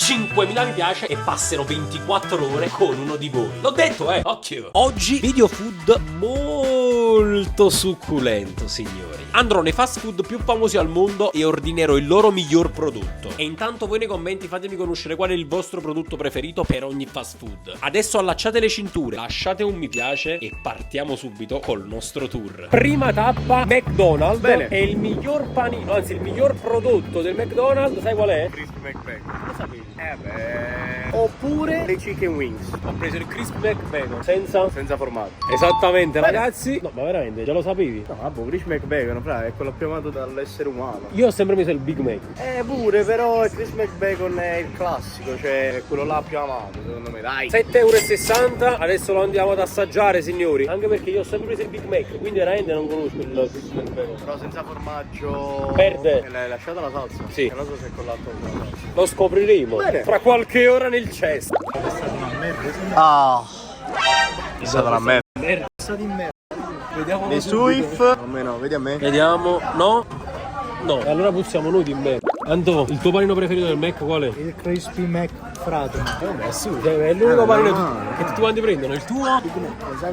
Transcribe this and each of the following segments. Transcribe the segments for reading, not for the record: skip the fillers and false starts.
5000 mi piace e passero 24 ore con uno di voi. L'ho detto, occhio. Oggi video food molto succulento, signori. Andrò nei fast food più famosi al mondo e ordinerò il loro miglior prodotto. E intanto voi nei commenti fatemi conoscere qual è il vostro prodotto preferito per ogni fast food. Adesso allacciate le cinture, lasciate un mi piace e partiamo subito col nostro tour. Prima tappa McDonald's. Bene. È il miglior panino, anzi il miglior prodotto del McDonald's, sai qual è? Crispy McBacon. Lo sapevi? Oppure le chicken wings. Ho preso il Crispy McBacon senza formaggio. Esattamente, Bene. ragazzi. No, ma veramente, già lo sapevi? No, vabbè, Crispy McBacon, fra, è quello più amato dall'essere umano. Io ho sempre messo il Big Mac. Pure, però il Crispy McBacon è il classico, cioè è quello là più amato, secondo me, dai. 7,60 €, adesso lo andiamo ad assaggiare, signori. Anche perché io ho sempre preso il Big Mac, quindi veramente non conosco il Crispy McBacon. Però senza formaggio. Perde. E l'hai lasciata la salsa? Sì. E non so se è collato con la salsa. Lo scopriremo Bene. fra qualche ora nel cesto. Ah. È stata una merda. Vediamo Le Suif. Almeno, vedi a me. Vediamo. No? No. E allora puzziamo noi di me. Anto, il tuo panino preferito del Mac qual è? Il Crispy Mac Frato. Vabbè, sì, è l'unico panino che tutti quanti prendono. Il tuo? Sai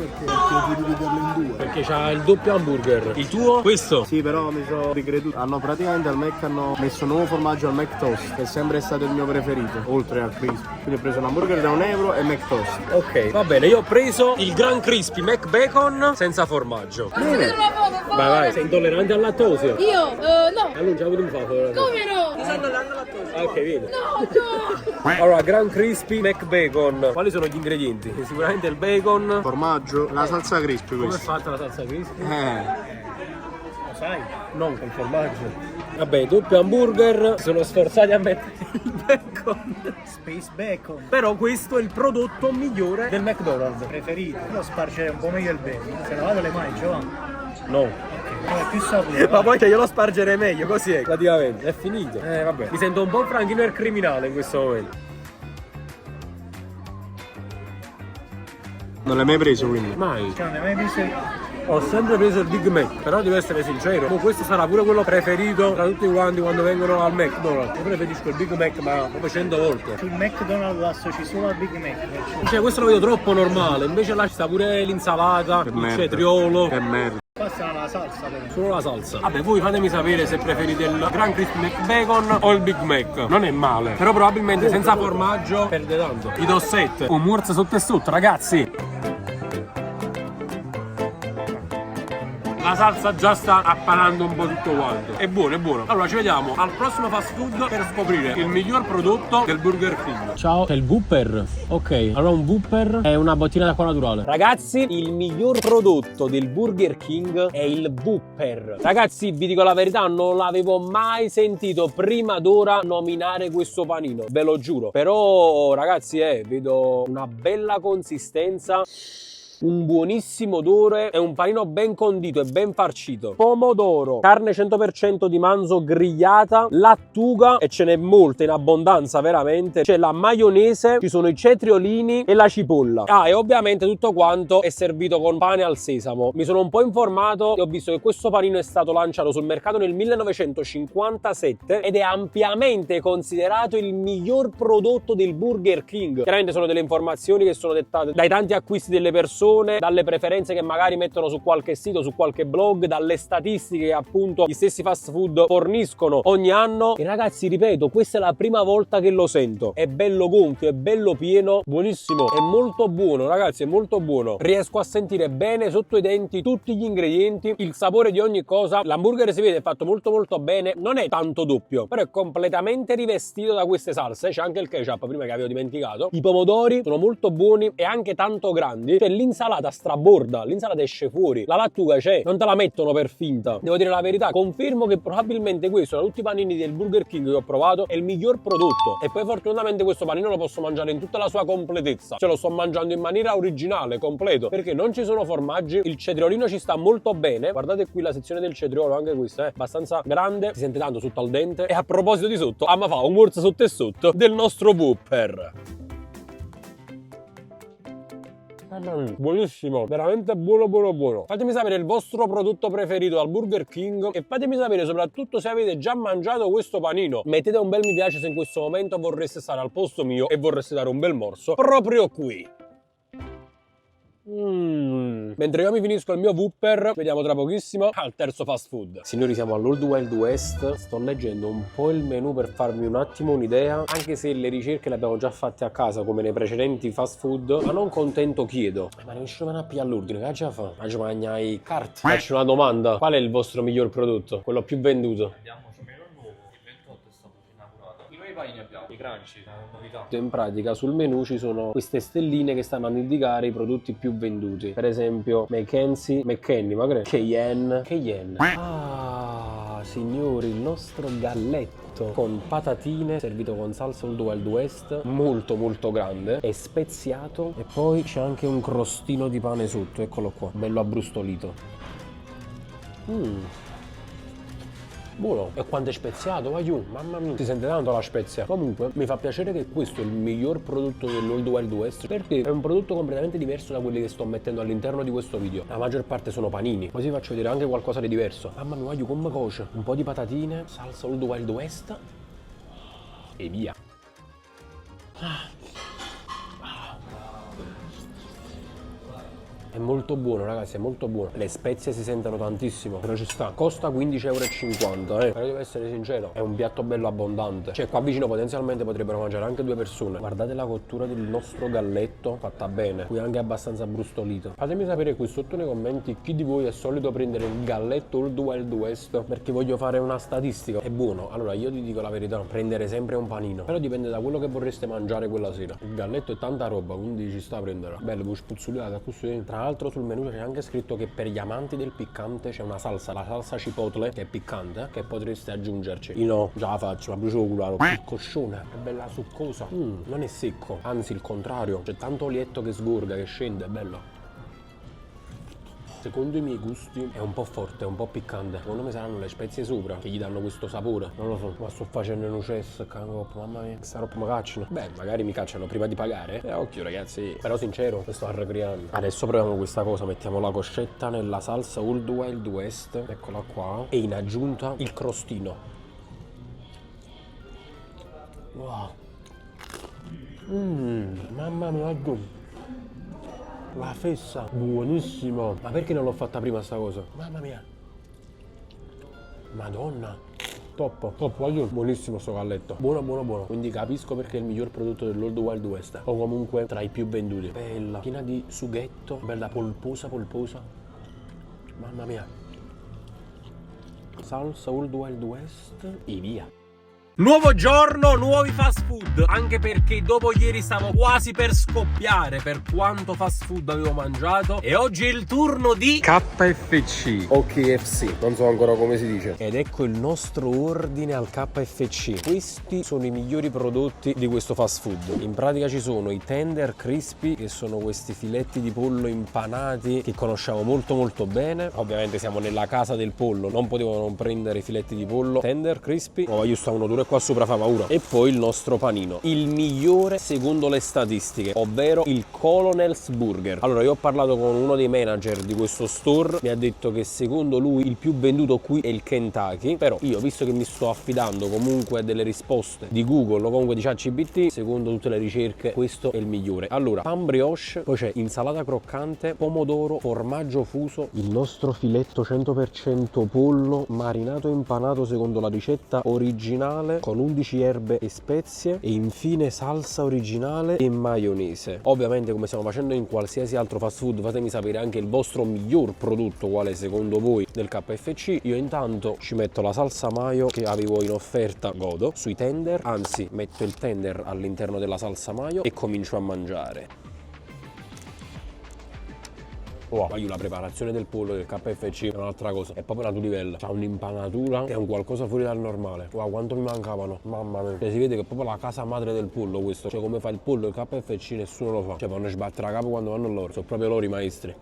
perché? Perché devi dividerlo in due. Perché c'ha il doppio hamburger. Il tuo? Questo? Sì, però mi sono ricreduto. Hanno praticamente al Mac hanno messo nuovo formaggio al Mac Toast, che è sempre stato il mio preferito, oltre al Crispy. Quindi ho preso un hamburger da €1 e Mac Toast. Ok, va bene, io ho preso il Gran Crispy Mac Bacon senza formaggio. Bene. Vai, sei intollerante al lattosio? Io? No. Allora, già avuto un fatto. Come no? Ok, vedi. No. Allora, Gran Crispy Mac Bacon. Quali sono gli ingredienti? Sicuramente il bacon. Formaggio, la salsa crispy Come è questa. fatta la salsa crispy? Lo sai? Non col formaggio. Vabbè, doppio hamburger. Sono sforzati a mettere il bacon. Space Bacon. Però questo è il prodotto migliore del McDonald's. Preferito. Io spargerei un po' meglio il bacon. Se lavate le mani, Giovanni. No. È più sapore. Ma poi che io lo spargerei meglio, così è. Praticamente, è finito. Vabbè. Mi sento un po' Franchino il criminale in questo momento. Non l'hai mai preso quindi? Mai. Cioè, non hai mai visto? Ho sempre preso il Big Mac, però devo essere sincero, questo sarà pure quello preferito tra tutti quanti quando vengono al McDonald's. Io preferisco il Big Mac, ma proprio 100 volte. Sul McDonald's lo associ solo al Big Mac. Cioè, questo lo vedo troppo normale, invece là ci sta pure l'insalata, il merda. cetriolo. Che merda. Basta la salsa però. Solo la salsa. Vabbè, voi fatemi sapere se preferite il Gran Crispy McBacon o il Big Mac. Non è male, però probabilmente senza formaggio perde tanto. I do 7. Un morso sotto e sotto, ragazzi. La salsa già sta appanando un po' tutto quanto. È buono, è buono. Allora ci vediamo al prossimo fast food per scoprire il miglior prodotto del Burger King. Ciao, c'è il Whopper. Ok, allora un Whopper è una bottina d'acqua naturale. Ragazzi, il miglior prodotto del Burger King è il Whopper. Ragazzi, vi dico la verità, non l'avevo mai sentito prima d'ora nominare questo panino, ve lo giuro. Però, ragazzi, vedo una bella consistenza. Un buonissimo odore, è un panino ben condito e ben farcito. Pomodoro, carne 100% di manzo grigliata, lattuga e ce n'è molta in abbondanza veramente. C'è la maionese, ci sono i cetriolini e la cipolla. E ovviamente tutto quanto è servito con pane al sesamo. Mi sono un po' informato e ho visto che questo panino è stato lanciato sul mercato nel 1957 ed è ampiamente considerato il miglior prodotto del Burger King. Chiaramente sono delle informazioni che sono dettate dai tanti acquisti delle persone, dalle preferenze che magari mettono su qualche sito, su qualche blog, dalle statistiche che appunto gli stessi fast food forniscono ogni anno. E ragazzi, ripeto, questa è la prima volta che lo sento. È bello gonfio, è bello pieno, buonissimo, è molto buono, ragazzi, è molto buono. Riesco a sentire bene sotto i denti tutti gli ingredienti, il sapore di ogni cosa. L'hamburger si vede, è fatto molto molto bene, non è tanto doppio, però è completamente rivestito da queste salse. C'è anche il ketchup, prima che avevo dimenticato. I pomodori sono molto buoni e anche tanto grandi. Cioè l'insalata straborda, l'insalata esce fuori, la lattuga c'è, non te la mettono per finta. Devo dire la verità, confermo che probabilmente questo, da tutti i panini del Burger King che ho provato, è il miglior prodotto. E poi fortunatamente questo panino lo posso mangiare in tutta la sua completezza, cioè lo sto mangiando in maniera originale, completo, perché non ci sono formaggi, il cetriolino ci sta molto bene. Guardate qui la sezione del cetriolo, anche questa è abbastanza grande, si sente tanto sotto al dente. E a proposito di sotto, ma fa un morso sotto e sotto del nostro Whopper. Buonissimo, veramente buono buono buono. Fatemi sapere il vostro prodotto preferito al Burger King e fatemi sapere soprattutto se avete già mangiato questo panino. Mettete un bel mi piace se in questo momento vorreste stare al posto mio e vorreste dare un bel morso proprio qui. Mentre io mi finisco il mio Whopper, vediamo tra pochissimo al terzo fast food. Signori, siamo all'Old Wild West. Sto leggendo un po' il menù per farmi un attimo un'idea, anche se le ricerche le abbiamo già fatte a casa come nei precedenti fast food. Ma non contento chiedo: ma non riusciamo a pigliare l'ordine? Che già fa? Oggi mangia i cart. Faccio una domanda: qual è il vostro miglior prodotto? Quello più venduto? Abbiamo cimello nuovo, il 28 è stato inaugurato. I nuovi panini abbiamo, i crunchy, novità. In pratica sul menù ci sono queste stelline che stanno ad indicare i prodotti più venduti. Per esempio McKenny, ma Cayenne. Ah, signori, il nostro galletto con patatine servito con salsa Old Wild West, molto molto grande e speziato, e poi c'è anche un crostino di pane sotto, eccolo qua, bello abbrustolito. Buono. E quanto è speziato, vai giù, mamma mia, si sente tanto la spezia. Comunque mi fa piacere che questo è il miglior prodotto dell'Old Wild West, perché è un prodotto completamente diverso da quelli che sto mettendo all'interno di questo video. La maggior parte sono panini, così faccio vedere anche qualcosa di diverso. Mamma mia, vai giù, come coce, un po' di patatine, salsa Old Wild West e via. È molto buono, ragazzi, è molto buono. Le spezie si sentono tantissimo, però ci sta. Costa 15,50 €, Però devo essere sincero, è un piatto bello abbondante. Cioè, qua vicino potenzialmente potrebbero mangiare anche 2 persone. Guardate la cottura del nostro galletto, fatta bene. Qui anche abbastanza brustolito. Fatemi sapere qui sotto nei commenti chi di voi è solito prendere il galletto Old Wild West, perché voglio fare una statistica. È buono. Allora, io ti dico la verità, prendere sempre un panino. Però dipende da quello che vorreste mangiare quella sera. Il galletto è tanta roba, quindi ci sta a prendere. Bello, con spuzzuliata, così. Tra l'altro sul menù c'è anche scritto che per gli amanti del piccante c'è una salsa, la salsa cipotle, che è piccante, che potreste aggiungerci. Io no, già la faccio, ma brucio culato. Piccoscione, è bella succosa. Non è secco, anzi il contrario, c'è tanto olietto che sgorga, che scende, è bello. Secondo i miei gusti è un po' forte, è un po' piccante. Secondo me saranno le spezie sopra che gli danno questo sapore. Non lo so, ma sto facendo un uccesso, mamma mia, questa roba mi cacciano. Beh, magari mi cacciano prima di pagare. Occhio ragazzi. Però sincero, questo sto arrecreando. Adesso proviamo questa cosa, mettiamo la coscetta nella salsa Old Wild West, eccola qua, e in aggiunta il crostino. Wow. Mamma mia, la fessa, buonissimo. Ma perché non l'ho fatta prima sta cosa? Mamma mia. Madonna. Top, voglio. Buonissimo sto galletto. Buono. Quindi capisco perché è il miglior prodotto dell'Old Wild West. O comunque tra i più venduti. Bella, piena di sughetto, bella polposa. Mamma mia. Salsa Old Wild West e via. Nuovo giorno, nuovi fast food, anche perché dopo ieri stavo quasi per scoppiare per quanto fast food avevo mangiato, e oggi è il turno di KFC o KFC, non so ancora come si dice. Ed ecco il nostro ordine al KFC. Questi sono i migliori prodotti di questo fast food. In pratica ci sono i tender crispy, che sono questi filetti di pollo impanati che conosciamo molto bene. Ovviamente siamo nella casa del pollo, non potevo non prendere i filetti di pollo tender crispy. Oh, io sto uno duro qua sopra fa paura. E poi il nostro panino, il migliore secondo le statistiche, ovvero il Colonel's Burger. Allora, io ho parlato con uno dei manager di questo store, mi ha detto che secondo lui il più venduto qui è il Kentucky, però io, visto che mi sto affidando comunque a delle risposte di Google o comunque di ChatGPT, secondo tutte le ricerche questo è il migliore. Allora, pan brioche, poi c'è insalata croccante, pomodoro, formaggio fuso, il nostro filetto 100% pollo marinato e impanato secondo la ricetta originale con 11 erbe e spezie, e infine salsa originale e maionese. Ovviamente, come stiamo facendo in qualsiasi altro fast food, fatemi sapere anche il vostro miglior prodotto, quale secondo voi del KFC. Io intanto ci metto la salsa mayo che avevo in offerta, godo, sui tender, anzi metto il tender all'interno della salsa mayo e comincio a mangiare. Wow, la preparazione del pollo del KFC è un'altra cosa, è proprio un altro livello. C'ha un'impanatura che è un qualcosa fuori dal normale. Wow, quanto mi mancavano, mamma mia. Cioè, si vede che è proprio la casa madre del pollo questo. Cioè, come fa il pollo il KFC nessuno lo fa. Cioè, vanno a sbattere a capo quando vanno loro. Sono proprio loro i maestri.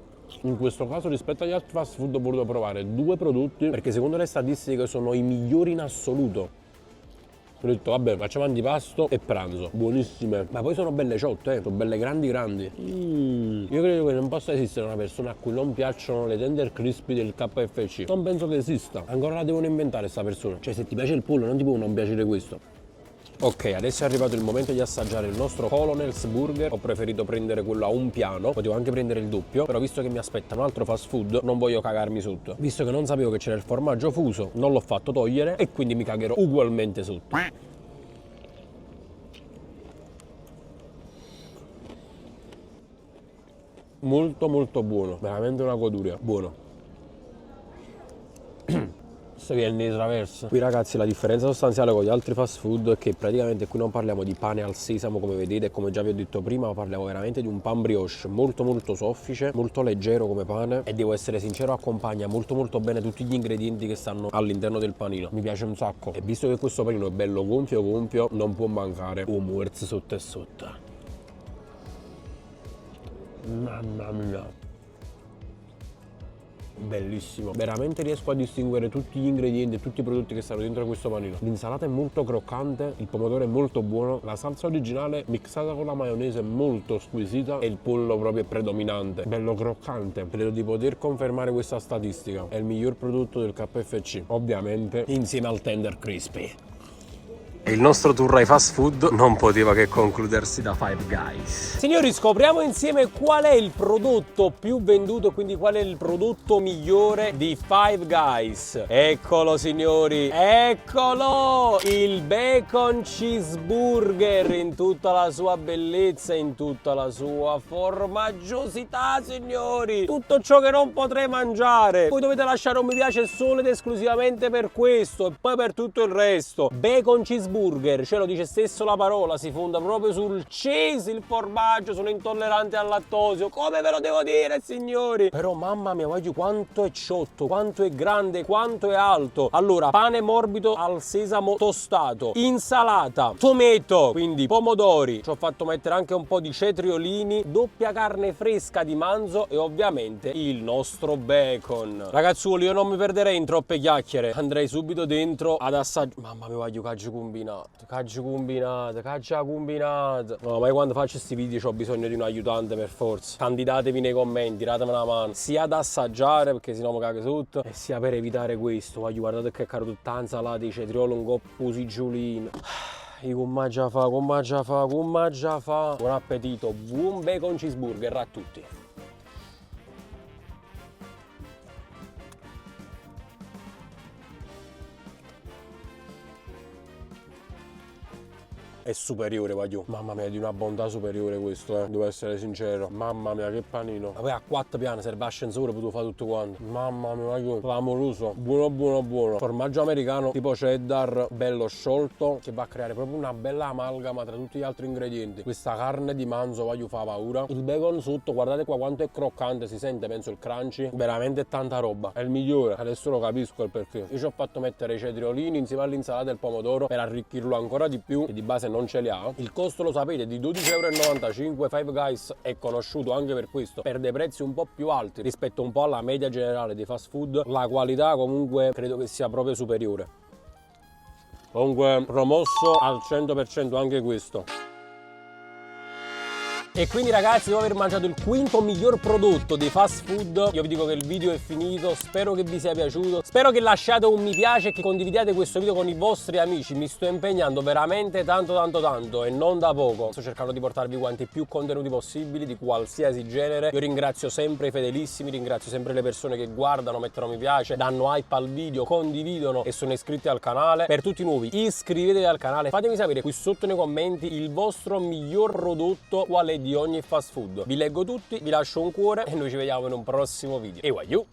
In questo caso, rispetto agli altri fast food, ho voluto provare 2 prodotti perché secondo le statistiche sono i migliori in assoluto. Ho detto vabbè, facciamo antipasto e pranzo. Buonissime. Ma poi sono belle ciotte, sono belle grandi. Io credo che non possa esistere una persona a cui non piacciono le tender crispy del KFC. Non penso che esista. Ancora la devono inventare sta persona. Cioè, se ti piace il pollo non ti può non piacere questo. Ok, adesso è arrivato il momento di assaggiare il nostro Colonel's Burger. Ho preferito prendere quello a un piano, potevo anche prendere il doppio, però visto che mi aspetta un altro fast food non voglio cagarmi sotto. Visto che non sapevo che c'era il formaggio fuso, non l'ho fatto togliere e quindi mi cagherò ugualmente sotto. Molto molto buono, veramente una goduria, buono. Questo che è il nei traverso. Qui ragazzi la differenza sostanziale con gli altri fast food è che praticamente qui non parliamo di pane al sesamo come vedete e come già vi ho detto prima, ma parliamo veramente di un pan brioche molto molto soffice, molto leggero come pane e devo essere sincero accompagna molto molto bene tutti gli ingredienti che stanno all'interno del panino. Mi piace un sacco e visto che questo panino è bello gonfio non può mancare un muerz sotto e sotto. Mamma mia. Bellissimo, veramente riesco a distinguere tutti gli ingredienti e tutti i prodotti che stanno dentro questo panino. L'insalata è molto croccante, il pomodoro è molto buono, la salsa originale mixata con la maionese è molto squisita e il pollo proprio è predominante, bello croccante. Credo di poter confermare questa statistica, è il miglior prodotto del KFC, ovviamente insieme al tender crispy. E il nostro tour ai fast food non poteva che concludersi da Five Guys. Signori, scopriamo insieme qual è il prodotto più venduto, quindi qual è il prodotto migliore di Five Guys. Eccolo signori, eccolo! Il bacon cheeseburger in tutta la sua bellezza, in tutta la sua formaggiosità, signori. Tutto ciò che non potrei mangiare. Voi dovete lasciare un mi piace solo ed esclusivamente per questo e poi per tutto il resto. Bacon cheeseburger. Ce lo dice stesso la parola, si fonda proprio sul cheese, il formaggio, sono intollerante al lattosio, come ve lo devo dire signori? Però mamma mia, voglio quanto è ciotto, quanto è grande, quanto è alto. Allora, pane morbido al sesamo tostato, insalata, tomato, quindi pomodori, ci ho fatto mettere anche un po' di cetriolini, doppia carne fresca di manzo e ovviamente il nostro bacon. Ragazzuoli, io non mi perderei in troppe chiacchiere, andrei subito dentro ad assaggiare. Mamma mia, voglio caggio combinato. No, ma io quando faccio questi video ho bisogno di un aiutante per forza. Candidatevi nei commenti, datemi una mano. Sia da assaggiare, perché sennò mi cago tutto, e sia per evitare questo. Voglio guardate che caro tutta insalata, i cetrioli, un coppo di giulino. Come già fa. Buon appetito, buon bacon cheeseburger a tutti. È superiore, voglio. Mamma mia, di una bontà superiore questo, devo essere sincero. Mamma mia, che panino. Ma poi a 4 piani, serve ascensore, potevo fare tutto quanto. Mamma mia, voglio. Clamoroso. Buono. Formaggio americano tipo cheddar, bello sciolto, che va a creare proprio una bella amalgama tra tutti gli altri ingredienti. Questa carne di manzo, voglio, fa paura. Il bacon sotto, guardate qua quanto è croccante, si sente, penso, il crunchy. Veramente tanta roba. È il migliore. Adesso lo capisco il perché. Io ci ho fatto mettere i cetriolini insieme all'insalata e il pomodoro per arricchirlo ancora di più, che di base non ce li ha. Il costo lo sapete, di 12,95 €. Five Guys è conosciuto anche per questo, per dei prezzi un po' più alti rispetto un po' alla media generale dei fast food. La qualità comunque credo che sia proprio superiore. Comunque promosso al 100% anche questo. E quindi ragazzi, dopo aver mangiato il quinto miglior prodotto dei fast food, io vi dico che il video è finito, spero che vi sia piaciuto, spero che lasciate un mi piace e che condividiate questo video con i vostri amici. Mi sto impegnando veramente tanto e non da poco. Sto cercando di portarvi quanti più contenuti possibili di qualsiasi genere. Io ringrazio sempre i fedelissimi, ringrazio sempre le persone che guardano, mettono mi piace, danno hype al video, condividono e sono iscritti al canale. Per tutti i nuovi, iscrivetevi al canale, fatemi sapere qui sotto nei commenti il vostro miglior prodotto, qual è di ogni fast food. Vi leggo tutti, vi lascio un cuore e noi ci vediamo in un prossimo video. E waiu!